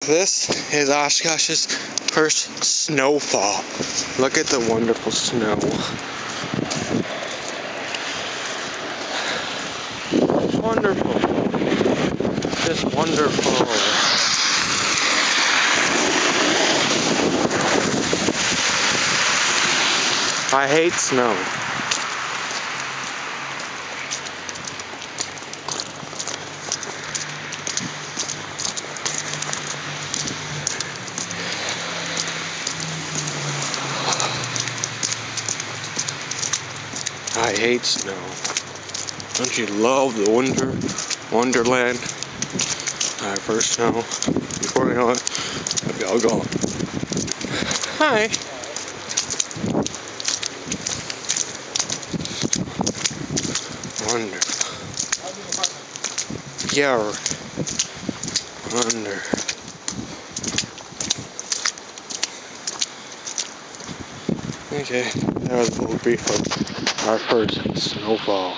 This is Oshkosh's first snowfall. Look at the wonderful snow. Wonderful. Just wonderful. I hate snow. I hate snow. Don't you love the wonderland? Alright, first snow. Before we know it, maybe I'll go. Hi. Wonderful. Yeah. Wonder. Okay, that was a little brief of our first snowfall.